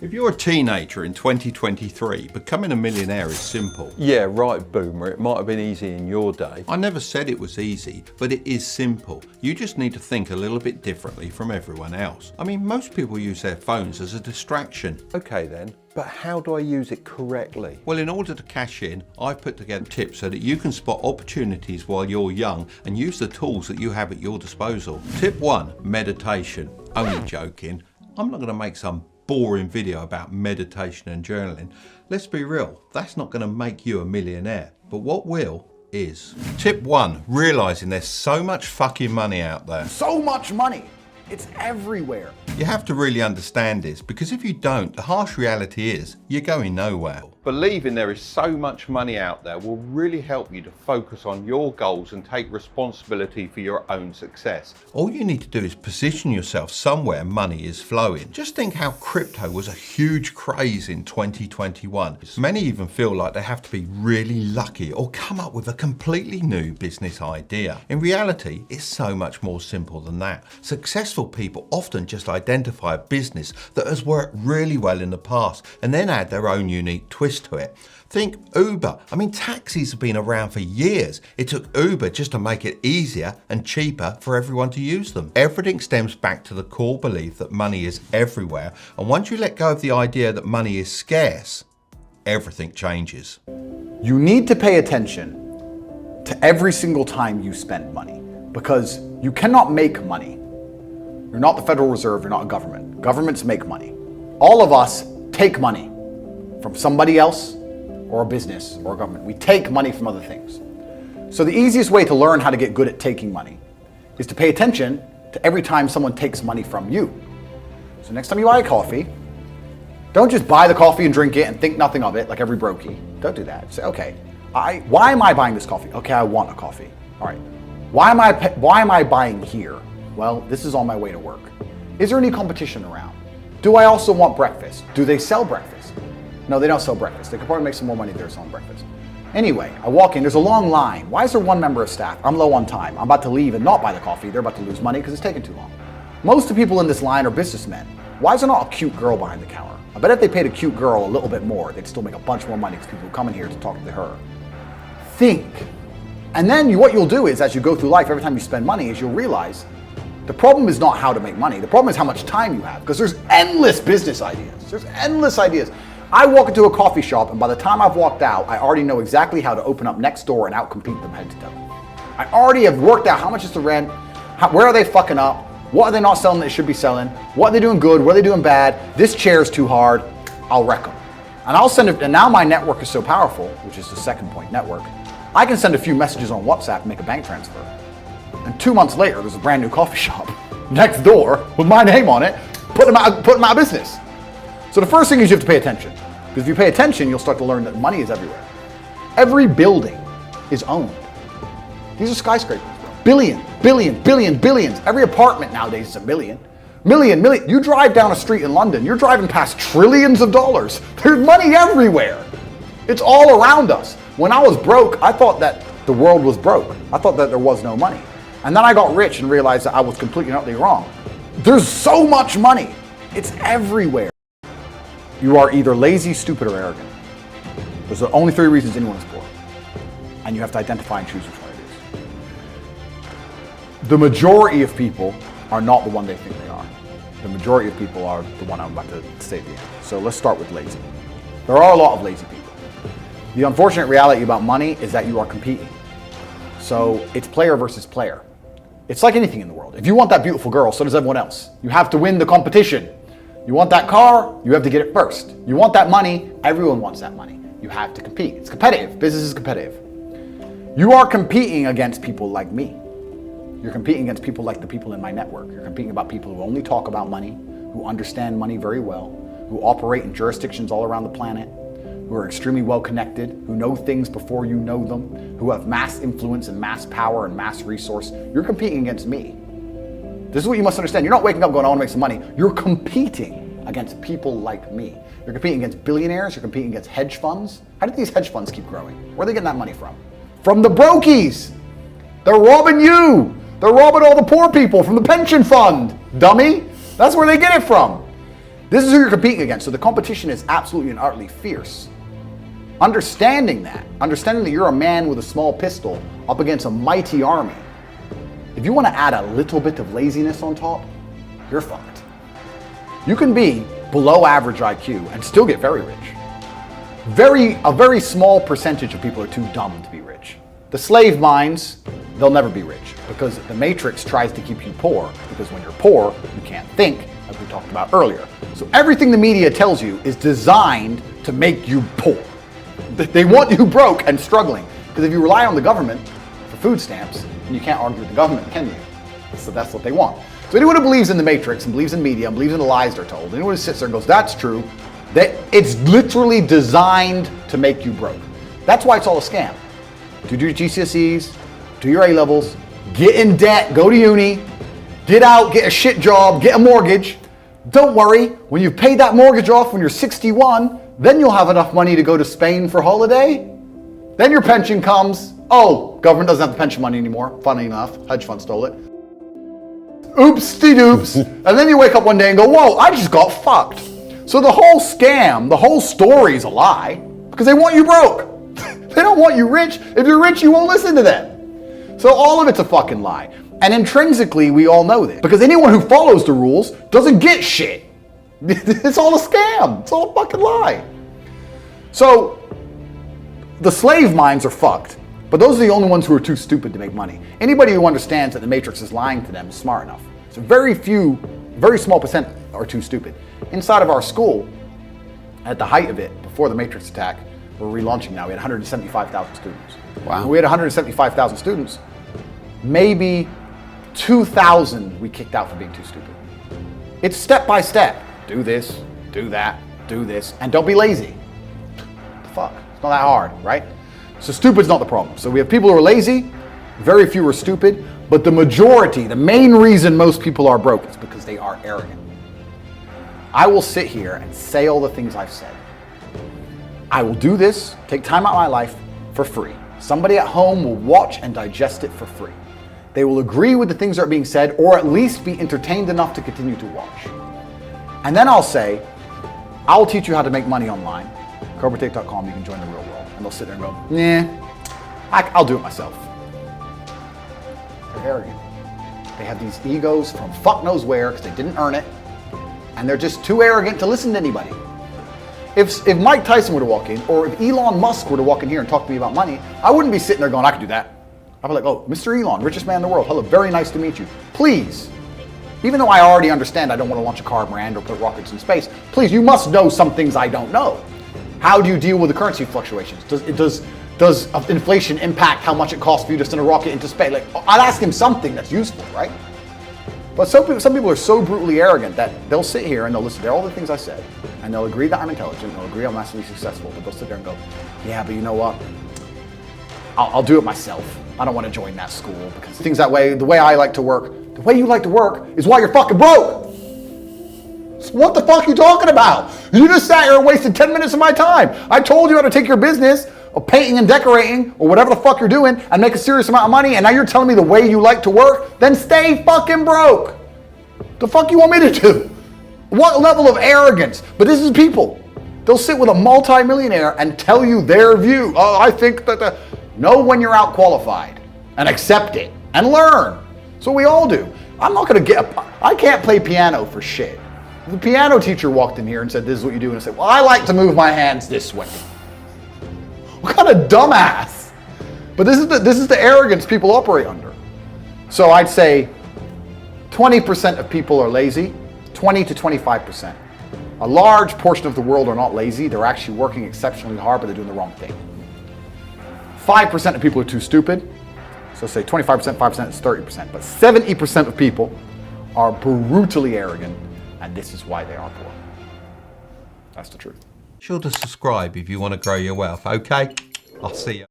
If you're a teenager in 2023, becoming a millionaire is simple. Yeah, right, boomer. It might have been easy in your day. I never said it was easy, but it is simple. You just need to think a little bit differently from everyone else. I mean, most people use their phones as a distraction. Okay then, but how do I use it correctly? Well, in order to cash in, I've put together tips so that you can spot opportunities while you're young and use the tools that you have at your disposal. Tip 1, meditation. Only joking. I'm not going to make some boring video about meditation and journaling. Let's be real, that's not going to make you a millionaire. But what will is. Tip 1, realizing there's so much fucking money out there. So much money. It's everywhere. You have to really understand this, because if you don't, the harsh reality is you're going nowhere. Believing there is so much money out there will really help you to focus on your goals and take responsibility for your own success. All you need to do is position yourself somewhere money is flowing. Just think how crypto was a huge craze in 2021. Many even feel like they have to be really lucky or come up with a completely new business idea. In reality, it's so much more simple than that. Successful people often just identify a business that has worked really well in the past and then add their own unique twist to it. Think Uber. I mean, taxis have been around for years. It took Uber just to make it easier and cheaper for everyone to use them. Everything stems back to the core belief that money is everywhere, and once you let go of the idea that money is scarce, everything changes. You need to pay attention to every single time you spend money, because you cannot make money. You're not the Federal Reserve, you're not a government. Governments make money. All of us take money from somebody else or a business or a government. We take money from other things. So the easiest way to learn how to get good at taking money is to pay attention to every time someone takes money from you. So next time you buy a coffee, don't just buy the coffee and drink it and think nothing of it like every brokey. Don't do that. Say, okay, why am I buying this coffee? Okay, I want a coffee. All right. Why am I buying here? Well, this is on my way to work. Is there any competition around? Do I also want breakfast? Do they sell breakfast? No, they don't sell breakfast. They could probably make some more money if they're selling breakfast. Anyway, I walk in, there's a long line. Why is there one member of staff? I'm low on time. I'm about to leave and not buy the coffee. They're about to lose money because it's taking too long. Most of the people in this line are businessmen. Why is there not a cute girl behind the counter? I bet if they paid a cute girl a little bit more, they'd still make a bunch more money because people come in here to talk to her. Think. And then what you'll do is, as you go through life, every time you spend money, is you'll realize the problem is not how to make money. The problem is how much time you have, because there's endless business ideas. There's endless ideas. I walk into a coffee shop, and by the time I've walked out, I already know exactly how to open up next door and outcompete them head to toe. I already have worked out how much is the rent, where are they fucking up, what are they not selling that they should be selling, what are they doing good, what are they doing bad, this chair's too hard, I'll wreck them. And I'll send it, and now my network is so powerful, which is the second point, network, I can send a few messages on WhatsApp and make a bank transfer. And 2 months later, there's a brand new coffee shop next door with my name on it, putting them out of business. So the first thing is you have to pay attention. Because if you pay attention, you'll start to learn that money is everywhere. Every building is owned. These are skyscrapers, bro. Billions. Every apartment nowadays is a million. Million. You drive down a street in London, you're driving past trillions of dollars. There's money everywhere. It's all around us. When I was broke, I thought that the world was broke. I thought that there was no money. And then I got rich and realized that I was completely and utterly wrong. There's so much money. It's everywhere. You are either lazy, stupid, or arrogant. Those are the only 3 reasons anyone is poor. And you have to identify and choose which one it is. The majority of people are not the one they think they are. The majority of people are the one I'm about to say at the end. So let's start with lazy. There are a lot of lazy people. The unfortunate reality about money is that you are competing. So it's player versus player. It's like anything in the world. If you want that beautiful girl, so does everyone else. You have to win the competition. You want that car, you have to get it first. You want that money, everyone wants that money. You have to compete. It's competitive. Business is competitive. You are competing against people like me. You're competing against people like the people in my network. You're competing about people who only talk about money, who understand money very well, who operate in jurisdictions all around the planet, who are extremely well connected, who know things before you know them, who have mass influence and mass power and mass resource. You're competing against me. This is what you must understand. You're not waking up going, I want to make some money. You're competing against people like me. You're competing against billionaires. You're competing against hedge funds. How did these hedge funds keep growing? Where are they getting that money from? From the brokies. They're robbing you. They're robbing all the poor people from the pension fund, dummy. That's where they get it from. This is who you're competing against. So the competition is absolutely and utterly fierce. Understanding that you're a man with a small pistol up against a mighty army, if you want to add a little bit of laziness on top, you're fucked. You can be below average IQ and still get very rich. A very small percentage of people are too dumb to be rich. The slave minds, they'll never be rich because the Matrix tries to keep you poor, because when you're poor, you can't think, as we talked about earlier. So everything the media tells you is designed to make you poor. They want you broke and struggling, because if you rely on the government for food stamps, then you can't argue with the government, can you? So that's what they want. So anyone who believes in the Matrix and believes in media and believes in the lies they're told, anyone who sits there and goes, that's true, that it's literally designed to make you broke. That's why it's all a scam. Do your GCSEs, do your A-levels, get in debt, go to uni, get out, get a shit job, get a mortgage. Don't worry, when you've paid that mortgage off when you're 61, then you'll have enough money to go to Spain for holiday. Then your pension comes. Oh, government doesn't have the pension money anymore. Funny enough, hedge fund stole it. Oops-de-doops. And then you wake up one day and go, whoa, I just got fucked. So the whole scam, the whole story is a lie because they want you broke. They don't want you rich. If you're rich, you won't listen to them. So all of it's a fucking lie. And intrinsically, we all know this because anyone who follows the rules doesn't get shit. It's all a scam. It's all a fucking lie. So the slave minds are fucked, but those are the only ones who are too stupid to make money. Anybody who understands that the Matrix is lying to them is smart enough. So very small percent are too stupid. Inside of our school, at the height of it, before the Matrix attack, we're relaunching now, we had 175,000 students. Wow. When we had 175,000 students, maybe 2,000 we kicked out for being too stupid. It's step by step. Do this, do that, do this, and don't be lazy. What the fuck? It's not that hard, right? So stupid's not the problem. So we have people who are lazy, very few are stupid, but the majority, the main reason most people are broke is because they are arrogant. I will sit here and say all the things I've said. I will do this, take time out of my life for free. Somebody at home will watch and digest it for free. They will agree with the things that are being said, or at least be entertained enough to continue to watch. And then I'll say, I'll teach you how to make money online. CobraTate.com, you can join the real world. And they'll sit there and go, nah, I'll do it myself. They're arrogant. They have these egos from fuck knows where because they didn't earn it. And they're just too arrogant to listen to anybody. If Mike Tyson were to walk in, or if Elon Musk were to walk in here and talk to me about money, I wouldn't be sitting there going, I could do that. I'd be like, oh, Mr. Elon, richest man in the world. Hello, very nice to meet you. Please, even though I already understand I don't want to launch a car brand or put rockets in space, please, you must know some things I don't know. How do you deal with the currency fluctuations? Does inflation impact how much it costs for you to send a rocket into space? Like, I'd ask him something that's useful, right? But some people are so brutally arrogant that they'll sit here and they'll listen to all the things I said, and they'll agree that I'm intelligent, they'll agree I'm massively successful, but they'll sit there and go, yeah, but you know what? I'll do it myself. I don't want to join that school because things that way, the way I like to work, the way you like to work is why you're fucking broke. So what the fuck are you talking about? You just sat here and wasted 10 minutes of my time. I told you how to take your business of painting and decorating or whatever the fuck you're doing and make a serious amount of money, and now you're telling me the way you like to work? Then stay fucking broke. The fuck you want me to do? What level of arrogance? But this is people. They'll sit with a multi-millionaire and tell you their view. Oh, I think that know when you're out qualified and accept it and learn. So we all do. I'm not going to I can't play piano for shit. If the piano teacher walked in here and said, this is what you do, and I said, well, I like to move my hands this way. What kind of dumbass? But this is the arrogance people operate under. So I'd say 20% of people are lazy, 20 to 25%. A large portion of the world are not lazy. They're actually working exceptionally hard, but they're doing the wrong thing. 5% of people are too stupid. So say 25%, 5% is 30%. But 70% of people are brutally arrogant, and this is why they are poor. That's the truth. Be sure to subscribe if you want to grow your wealth, okay? I'll see you.